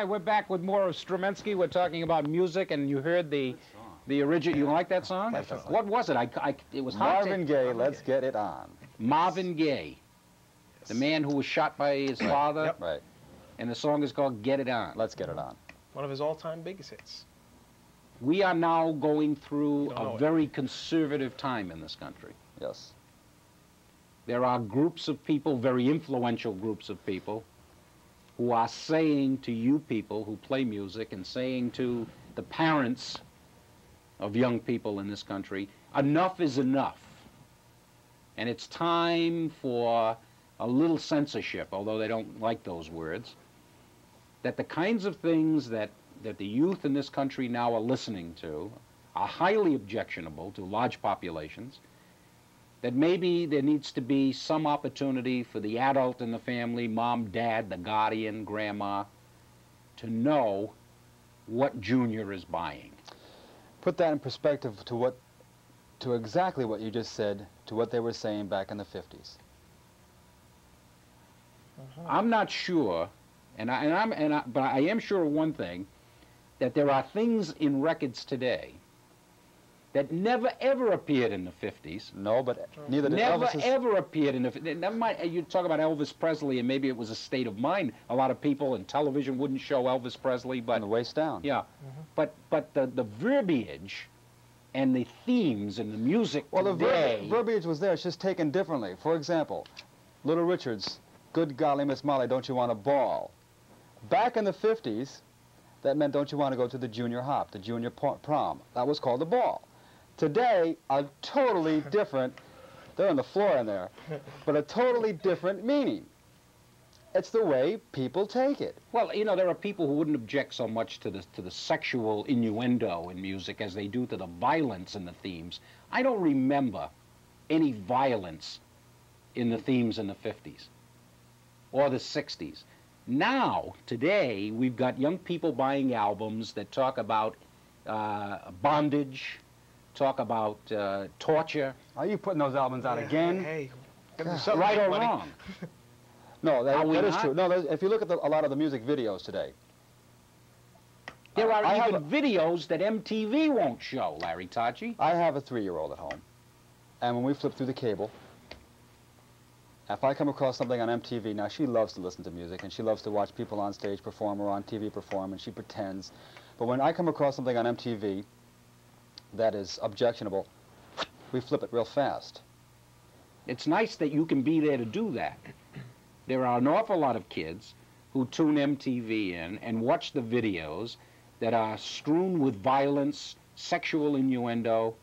right, we're back with more of Struminski. We're talking about music, and you heard the original. You like that song? Definitely. What was it? It was hard. Marvin Gaye, Let's Get It On. Marvin Gaye, the man who was shot by his father. Yep. Right. And the song is called Get It On. Let's Get It On. One of his all-time biggest hits. We are now going through a very conservative time in this country. Yes. There are groups of people, very influential groups of people, who are saying to you people who play music and saying to the parents of young people in this country, enough is enough. And it's time for a little censorship, although they don't like those words, that the kinds of things that the youth in this country now are listening to are highly objectionable to large populations, that maybe there needs to be some opportunity for the adult in the family, mom, dad, the guardian, grandma, to know what Junior is buying. Put that in perspective to exactly what you just said, to what they were saying back in the 50s. I'm not sure, but I am sure of one thing, that there are things in records today that never ever appeared in the 50s. No, but neither did Never Elvis's... ever appeared in the 50s. Never mind, you talk about Elvis Presley, and maybe it was a state of mind. A lot of people in television wouldn't show Elvis Presley, but... From the waist down. Yeah, but the verbiage and the themes and the music today... the verbiage was there, it's just taken differently. For example, Little Richard's, Good Golly Miss Molly, Don't You Want a Ball? Back in the 50s, that meant don't you want to go to the junior hop, the junior prom. That was called the ball. Today, a totally different, they're on the floor in there, but a totally different meaning. It's the way people take it. Well, you know, there are people who wouldn't object so much to the sexual innuendo in music as they do to the violence in the themes. I don't remember any violence in the themes in the 50s or the 60s. Now, today, we've got young people buying albums that talk about bondage, talk about torture. Are you putting those albums out again? Hey, Right or wrong? No, that is not? true. No, if you look at a lot of the music videos today, There are even videos that MTV won't show, Larry Tocci. I have a 3-year-old at home, and when we flip through the cable, if I come across something on MTV, now she loves to listen to music, and she loves to watch people on stage perform or on TV perform, and she pretends. But when I come across something on MTV that is objectionable, we flip it real fast. It's nice that you can be there to do that. There are an awful lot of kids who tune MTV in and watch the videos that are strewn with violence, sexual innuendo,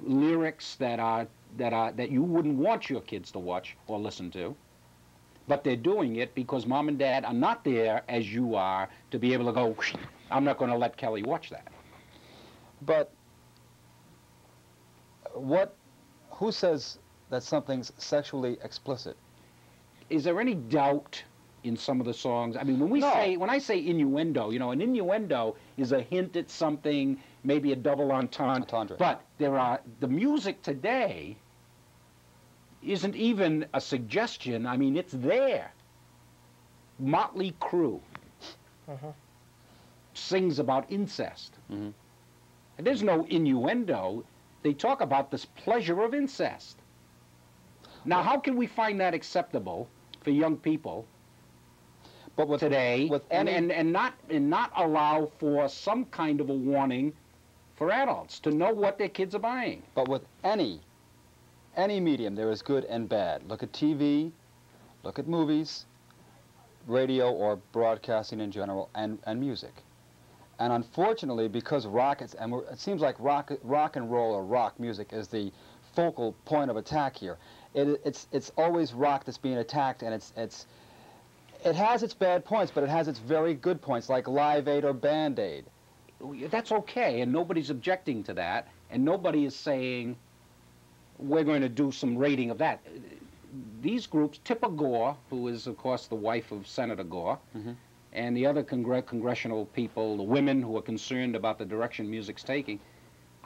lyrics that you wouldn't want your kids to watch or listen to. But they're doing it because mom and dad are not there as you are to be able to go, I'm not going to let Kelly watch that. But who says that something's sexually explicit? Is there any doubt in some of the songs? I mean, when I say innuendo, you know, an innuendo is a hint at something, maybe a double entendre. But the music today isn't even a suggestion. I mean, it's there. Motley Crue sings about incest. And there's no innuendo. They talk about this pleasure of incest. Now, how can we find that acceptable for young people today and not allow for some kind of a warning for adults to know what their kids are buying? But with any medium, there is good and bad. Look at TV, look at movies, radio or broadcasting in general, and music. And unfortunately, because it seems like rock and roll or rock music is the focal point of attack here. It's always rock that's being attacked, and it has its bad points, but it has its very good points, like Live Aid or Band Aid. That's okay, and nobody's objecting to that, and nobody is saying we're going to do some rating of that. These groups, Tipper Gore, who is, of course, the wife of Senator Gore, and the other congressional people, the women who are concerned about the direction music's taking,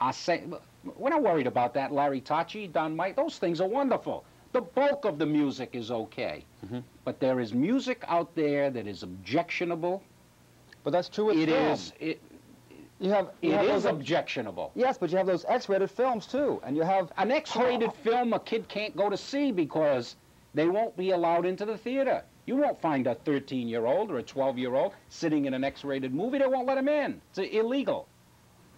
are saying, we're not worried about that, Larry Tocci, Don Mike, those things are wonderful. The bulk of the music is okay. But there is music out there that is objectionable, But that's true with It film. is. It You is have those objectionable. Yes, but you have those X-rated films too, and you have An X-rated film a kid can't go to see because they won't be allowed into the theater. You won't find a 13-year-old or a 12-year-old sitting in an X-rated movie. They won't let him in. It's illegal.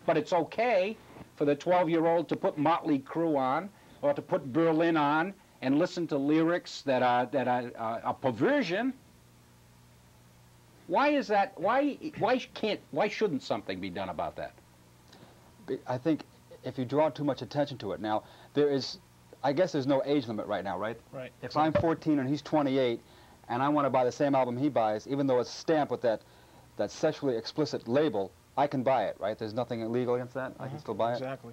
But it's okay for the 12-year-old to put Motley Crue on or to put Berlin on and listen to lyrics that are a perversion. Why is that? Why shouldn't something be done about that? I think if you draw too much attention to it. Now, I guess there's no age limit right now, right? Right. If I'm 14 and he's 28, and I want to buy the same album he buys, even though it's stamped with that sexually explicit label, I can buy it, right? There's nothing illegal against that? I can still buy it? Exactly.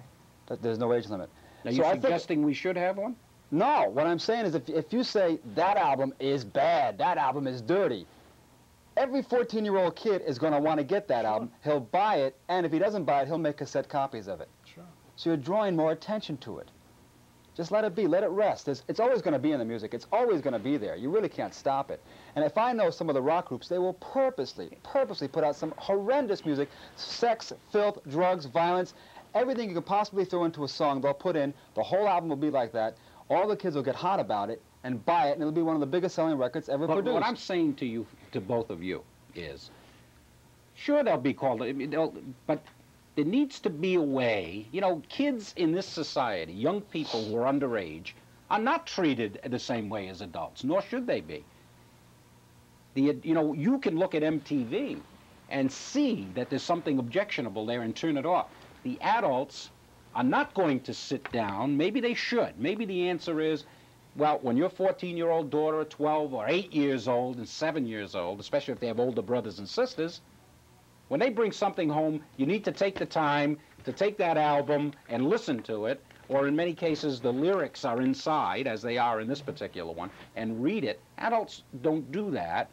There's no age limit. Are you suggesting we should have one? No, what I'm saying is if you say that album is bad, that album is dirty, every 14-year-old kid is going to want to get that album. He'll buy it, and if he doesn't buy it, he'll make cassette copies of it. Sure. So you're drawing more attention to it. Just let it be. Let it rest. It's always going to be in the music. It's always going to be there. You really can't stop it. And if I know some of the rock groups, they will purposely put out some horrendous music, sex, filth, drugs, violence, everything you could possibly throw into a song, they'll put in. The whole album will be like that. All the kids will get hot about it and buy it, and it'll be one of the biggest selling records ever produced. What I'm saying to you, to both of you, is, sure they'll be called, but there needs to be a way. You know, kids in this society, young people who are underage, are not treated the same way as adults, nor should they be. You know, you can look at MTV and see that there's something objectionable there and turn it off. The adults are not going to sit down. Maybe they should. Maybe the answer is, well, when your 14-year-old daughter, or 12 or 8 years old and 7 years old, especially if they have older brothers and sisters, when they bring something home, you need to take the time to take that album and listen to it, or in many cases the lyrics are inside, as they are in this particular one, and read it. Adults don't do that.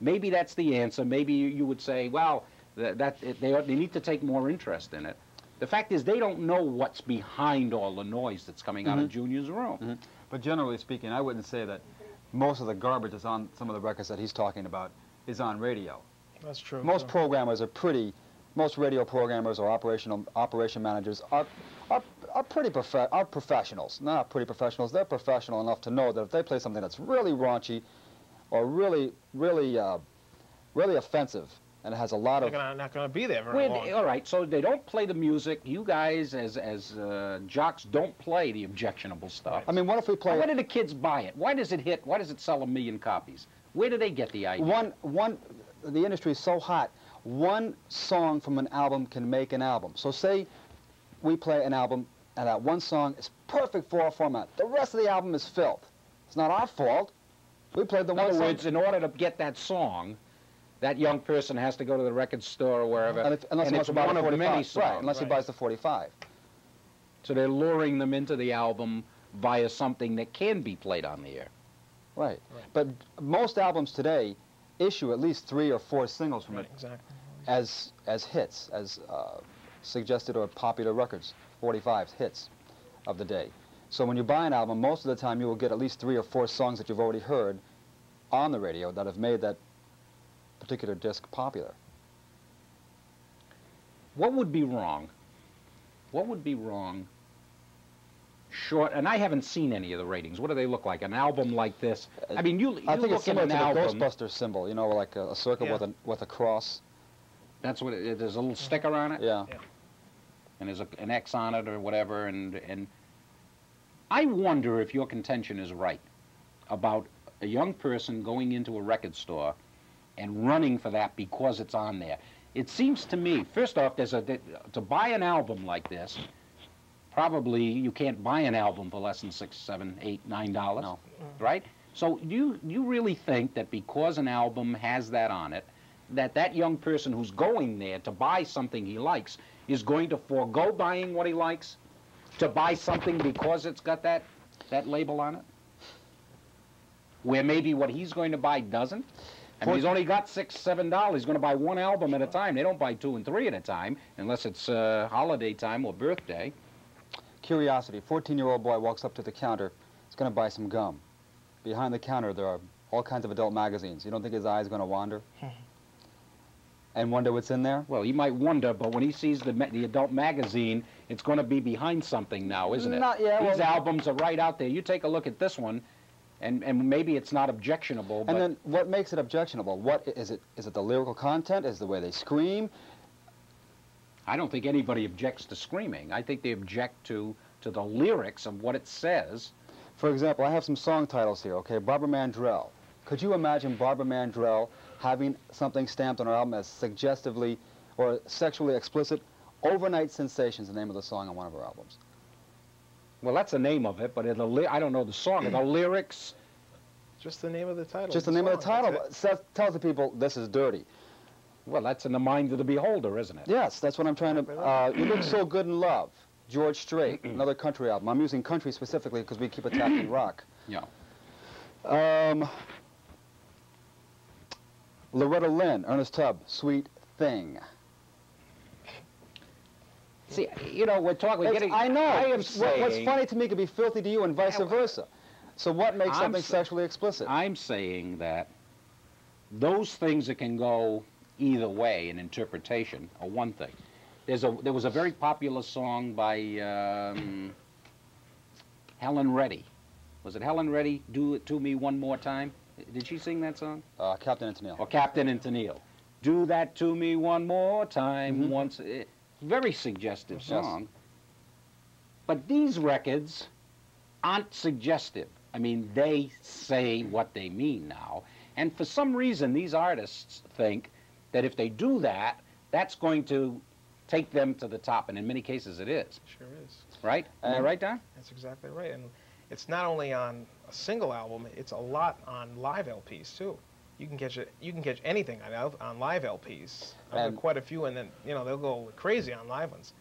Maybe that's the answer. Maybe you would say, well, they need to take more interest in it. The fact is they don't know what's behind all the noise that's coming out of Junior's room. But generally speaking, I wouldn't say that most of the garbage that's on some of the records that he's talking about is on radio. That's true. Most programmers are most radio programmers or operation managers are professionals. Not pretty professionals. They're professional enough to know that if they play something that's really raunchy or really offensive, and it has a lot of... They're not going to be there very long. All right, so they don't play the music. You guys, as jocks, don't play the objectionable stuff. I mean, what if we play... Why do the kids buy it? Why does it hit? Why does it sell 1 million copies? Where do they get the idea? The industry is so hot. One song from an album can make an album. So say we play an album, and that one song is perfect for our format. The rest of the album is filth. It's not our fault. We played the one song. In other words, in order to get that song, that young person has to go to the record store or wherever, and it's one of many songs. Right, unless he buys the 45. So they're luring them into the album via something that can be played on the air. Right. But most albums today issue at least 3 or 4 singles from it as hits, as suggested or popular records, 45s, hits of the day. So when you buy an album, most of the time you will get at least 3 or 4 songs that you've already heard on the radio that have made that particular disc popular. What would be wrong? What would be wrong? Short, and I haven't seen any of the ratings. What do they look like? An album like this? I mean, you I think look it's similar at to an album. the Ghostbuster symbol, you know, like a circle with a cross. That's what there's a little sticker on it. Yeah. And there's an X on it or whatever. And I wonder if your contention is right about a young person going into a record store and running for that because it's on there. It seems to me, first off, to buy an album like this, probably you can't buy an album for less than $6, $7, $8, $9, no. Right? So you really think that because an album has that on it, that young person who's going there to buy something he likes is going to forego buying what he likes to buy something because it's got that label on it? Where maybe what he's going to buy doesn't? I mean, he's only got $6, $7. He's going to buy one album at a time. They don't buy 2 and 3 at a time unless it's holiday time or birthday. Curiosity. 14-year-old boy walks up to the counter. He's going to buy some gum. Behind the counter, there are all kinds of adult magazines. You don't think his eye is going to wander? And wonder what's in there? Well, he might wonder, but when he sees the adult magazine, it's going to be behind something now, isn't it? Not yet. These albums are right out there. You take a look at this one, and maybe it's not objectionable. But And then what makes it objectionable? What is it? Is it the lyrical content? Is it the way they scream? I don't think anybody objects to screaming. I think they object to the lyrics of what it says. For example, I have some song titles here, okay? Barbara Mandrell. Could you imagine Barbara Mandrell having something stamped on her album as suggestively or sexually explicit? Overnight Sensations, the name of the song on one of her albums. Well, that's the name of it, but I don't know the song. The lyrics... Just the name of the title. Just the name of the title tells the people this is dirty. Well, that's in the mind of the beholder, isn't it? Yes, that's what I'm trying to... You Look So Good in Love, George Strait, another country album. I'm using country specifically because we keep attacking rock. Yeah. Loretta Lynn, Ernest Tubb, Sweet Thing. See, you know, we're getting... I know. I am saying... What's funny to me could be filthy to you and vice versa. So what makes something sexually explicit? I'm saying that those things that can go either way in interpretation are one thing. There was a very popular song by Helen Reddy. Was it Helen Reddy, Do It To Me One More Time? Did she sing that song? Captain and Tennille. Or Captain and Tennille. Do that to me one more time, once. Very suggestive song. Yes. But these records aren't suggestive. I mean, they say what they mean now. And for some reason, these artists think that if they do that, that's going to take them to the top. And in many cases, it is. Sure is. Right? Am I right, Don? That's exactly right. And it's not only on a single album, it's a lot on live LPs, too. You can catch anything on live LPs. I've got quite a few, and then, you know, they'll go crazy on live ones.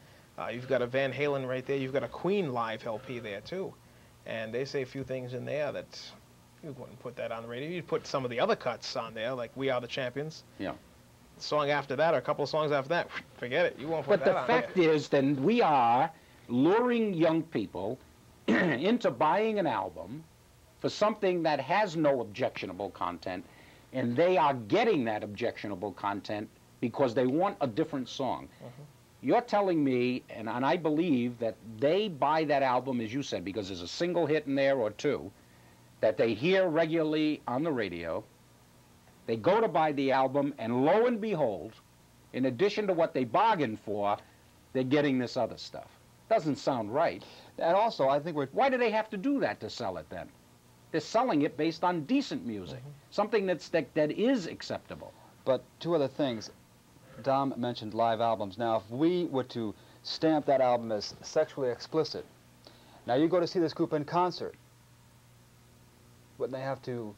You've got a Van Halen right there. You've got a Queen live LP there, too. And they say a few things in there that you wouldn't put that on the radio. You'd put some of the other cuts on there, like We Are the Champions. Yeah. The song after that, or a couple of songs after that, forget it. You won't put that on. But the fact is, then, we are luring young people into buying an album for something that has no objectionable content, and they are getting that objectionable content because they want a different song. You're telling me, and I believe, that they buy that album, as you said, because there's a single hit in there or two that they hear regularly on the radio. They go to buy the album, and lo and behold, in addition to what they bargained for, they're getting this other stuff. Doesn't sound right. And also, I think why do they have to do that to sell it then? They're selling it based on decent music, something that is acceptable. But two other things. Dom mentioned live albums. Now, if we were to stamp that album as sexually explicit, now you go to see this group in concert, wouldn't they have to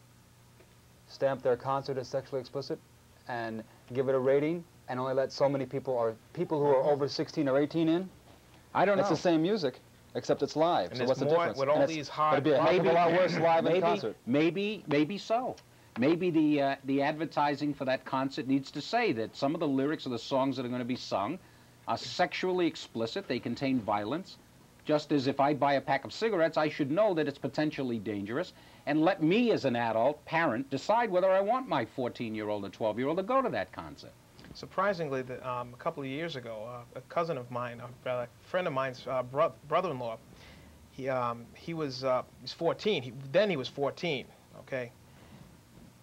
stamp their concert as sexually explicit and give it a rating and only let so many people, or people who are over 16 or 18 in? I don't know. It's the same music, except it's live. And so what's the difference? With all these hard... It'd be a heck of a lot worse live in concert. Maybe so. Maybe the advertising for that concert needs to say that some of the lyrics of the songs that are going to be sung are sexually explicit. They contain violence. Just as if I buy a pack of cigarettes, I should know that it's potentially dangerous, and let me as an adult parent decide whether I want my 14-year-old or 12-year-old to go to that concert. Surprisingly, a couple of years ago, a cousin of mine, a friend of mine's brother-in-law, he was 14. Then he was 14, okay?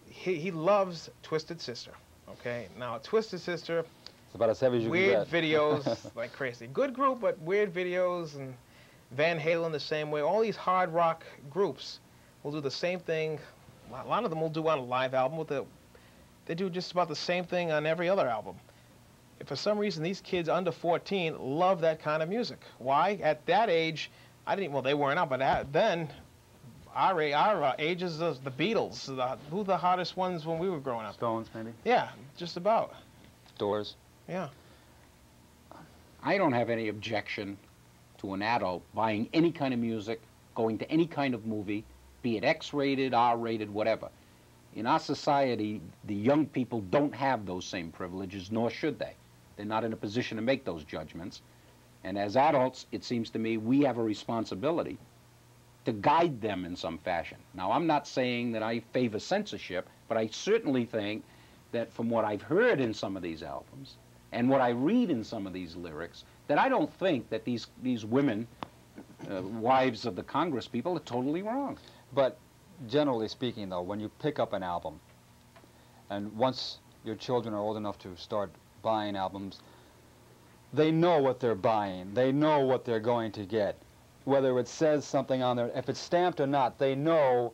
He loves Twisted Sister, okay? Now, Twisted Sister, it's about as heavy as you can weird get. videos like crazy. Good group, but weird videos, and Van Halen the same way. All these hard rock groups will do the same thing. A lot of them will do on a live album. They do just about the same thing on every other album. If for some reason these kids under 14 love that kind of music. Why? At that age, well, they weren't out, but then, our age is the Beatles. Who the hottest ones when we were growing up? Stones, maybe? Yeah, just about. Doors. Yeah. I don't have any objection to an adult buying any kind of music, going to any kind of movie, be it X-rated, R-rated, whatever. In our society, the young people don't have those same privileges, nor should they. They're not in a position to make those judgments. And as adults, it seems to me, we have a responsibility to guide them in some fashion. Now, I'm not saying that I favor censorship, but I certainly think that from what I've heard in some of these albums and what I read in some of these lyrics, that I don't think that these women, wives of the Congress people, are totally wrong. But generally speaking, though, when you pick up an album, and once your children are old enough to start buying albums, they know what they're buying. They know what they're going to get. Whether it says something on there, if it's stamped or not, they know.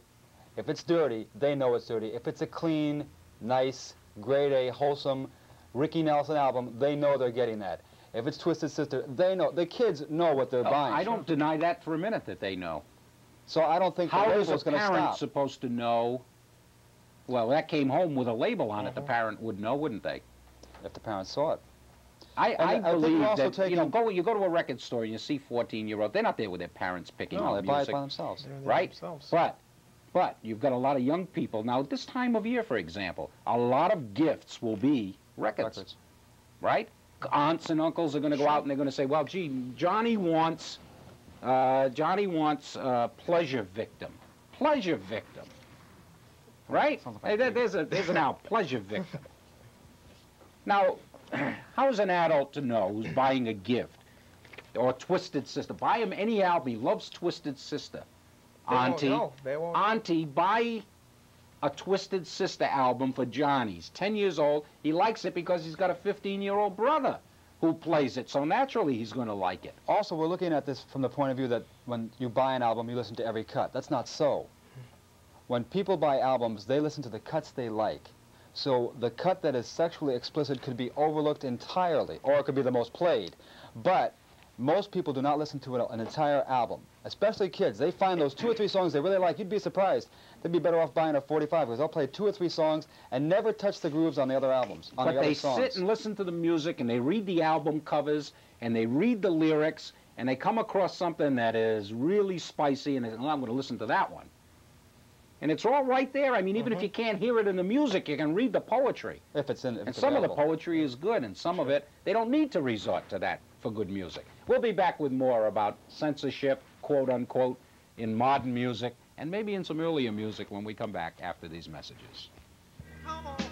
If it's dirty, they know it's dirty. If it's a clean, nice, grade A, wholesome Ricky Nelson album, they know they're getting that. If it's Twisted Sister, they know. The kids know what they're buying. I don't deny that for a minute that they know. So I don't think the label's going to stop. How is a parent supposed to know? Well, that came home with a label on it. The parent would know, wouldn't they? If the parent saw it. I believe that, you know, you go to a record store and you see 14-year-olds. They're not there with their parents picking out music. No, they buy it by themselves. Right? But you've got a lot of young people. Now, this time of year, for example, a lot of gifts will be records. Right? Aunts and uncles are going to go out and they're going to say, well, gee, Johnny wants Pleasure Victim. Pleasure Victim. Right? Hey, there's an album, Pleasure Victim. Now, how is an adult to know who's buying a gift or Twisted Sister? Buy him any album. He loves Twisted Sister. Auntie, Auntie, buy a Twisted Sister album for Johnny. He's 10 years old. He likes it because he's got a 15-year-old brother who plays it, so naturally he's going to like it. Also, we're looking at this from the point of view that when you buy an album, you listen to every cut. That's not so. When people buy albums, they listen to the cuts they like. So the cut that is sexually explicit could be overlooked entirely, or it could be the most played. But most people do not listen to an entire album, especially kids. They find those 2 or 3 songs they really like. You'd be surprised. They'd be better off buying a 45 because they'll play 2 or 3 songs and never touch the grooves on the other albums, on the other songs. But they sit and listen to the music and they read the album covers and they read the lyrics and they come across something that is really spicy and they say, well, I'm going to listen to that one. And it's all right there. I mean, even if you can't hear it in the music, you can read the poetry. If it's in, and some of the poetry is good, and some of it, they don't need to resort to that for good music. We'll be back with more about censorship, quote unquote, in modern music, and maybe in some earlier music when we come back after these messages. Come on.